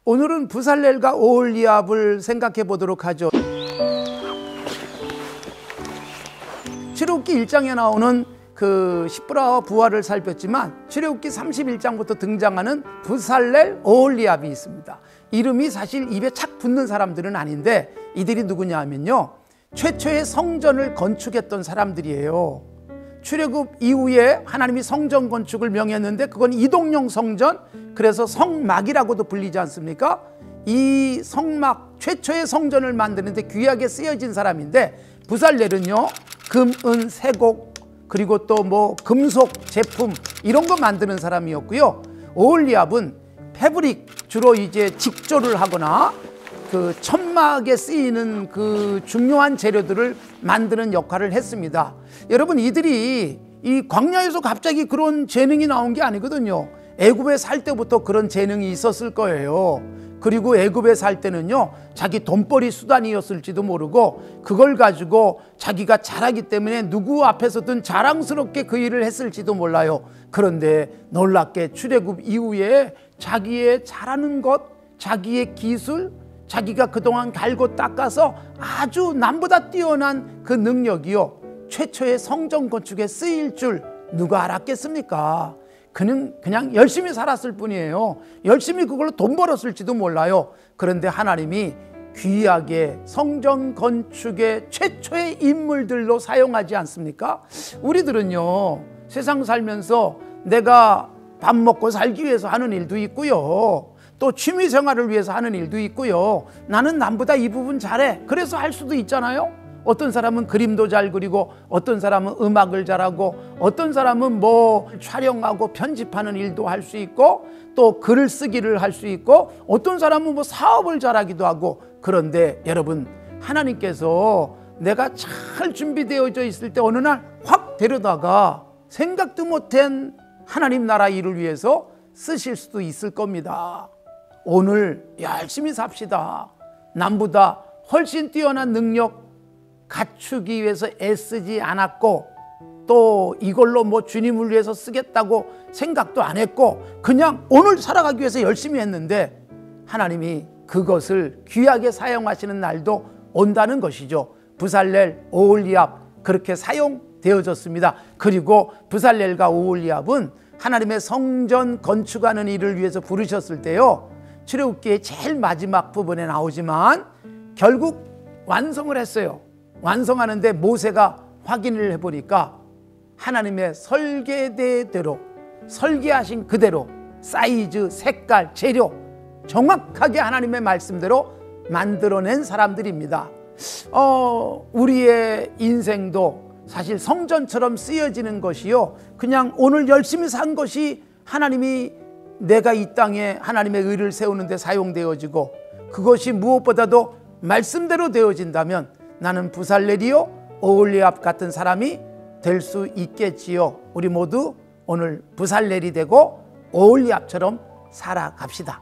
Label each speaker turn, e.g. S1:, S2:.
S1: 오늘은 부살렐과 오홀리압을 생각해 보도록 하죠. 출애굽기 1장에 나오는 그 시브라와 부하를 살폈지만 출애굽기 31장부터 등장하는 부살렐, 오홀리압이 있습니다. 이름이 사실 입에 착 붙는 사람들은 아닌데 이들이 누구냐 하면요, 최초의 성전을 건축했던 사람들이에요. 출애굽 이후에 하나님이 성전 건축을 명했는데 그건 이동용 성전, 그래서 성막이라고도 불리지 않습니까? 이 성막, 최초의 성전을 만드는데 귀하게 쓰여진 사람인데, 부살렐은요 금, 은, 세곡, 그리고 또 뭐 금속 제품 이런 거 만드는 사람이었고요. 오홀리압은 패브릭, 주로 이제 직조를 하거나 그 천막에 쓰이는 그 중요한 재료들을 만드는 역할을 했습니다. 여러분, 이들이 이 광야에서 갑자기 그런 재능이 나온 게 아니거든요. 애굽에 살 때부터 그런 재능이 있었을 거예요. 그리고 애굽에 살 때는요, 자기 돈벌이 수단이었을지도 모르고 그걸 가지고 자기가 잘하기 때문에 누구 앞에서든 자랑스럽게 그 일을 했을지도 몰라요. 그런데 놀랍게 출애굽 이후에 자기의 잘하는 것, 자기의 기술, 자기가 그동안 갈고 닦아서 아주 남보다 뛰어난 그 능력이요, 최초의 성전 건축에 쓰일 줄 누가 알았겠습니까? 그는 그냥 열심히 살았을 뿐이에요. 열심히 그걸로 돈 벌었을지도 몰라요. 그런데 하나님이 귀하게 성전 건축의 최초의 인물들로 사용하지 않습니까? 우리들은요, 세상 살면서 내가 밥 먹고 살기 위해서 하는 일도 있고요, 또 취미 생활을 위해서 하는 일도 있고요, 나는 남보다 이 부분 잘해, 그래서 할 수도 있잖아요. 어떤 사람은 그림도 잘 그리고, 어떤 사람은 음악을 잘하고, 어떤 사람은 뭐 촬영하고 편집하는 일도 할 수 있고, 또 글을 쓰기를 할 수 있고, 어떤 사람은 뭐 사업을 잘하기도 하고. 그런데 여러분, 하나님께서 내가 잘 준비되어져 있을 때 어느 날 확 데려다가 생각도 못한 하나님 나라 일을 위해서 쓰실 수도 있을 겁니다. 오늘 열심히 삽시다. 남보다 훨씬 뛰어난 능력 갖추기 위해서 애쓰지 않았고, 또 이걸로 뭐 주님을 위해서 쓰겠다고 생각도 안 했고, 그냥 오늘 살아가기 위해서 열심히 했는데 하나님이 그것을 귀하게 사용하시는 날도 온다는 것이죠. 부살렐, 오홀리압 그렇게 사용되어졌습니다. 그리고 부살렐과 오홀리압은 하나님의 성전 건축하는 일을 위해서 부르셨을 때요, 출애굽기의 제일 마지막 부분에 나오지만 결국 완성을 했어요. 완성하는데 모세가 확인을 해보니까 하나님의 설계대로, 설계하신 그대로 사이즈, 색깔, 재료 정확하게 하나님의 말씀대로 만들어낸 사람들입니다. 우리의 인생도 사실 성전처럼 쓰여지는 것이요, 그냥 오늘 열심히 산 것이 하나님이 내가 이 땅에 하나님의 의를 세우는 데 사용되어지고, 그것이 무엇보다도 말씀대로 되어진다면 나는 부살렐이요 오홀리압 같은 사람이 될 수 있겠지요. 우리 모두 오늘 부살렐이 되고 오홀리압처럼 살아갑시다.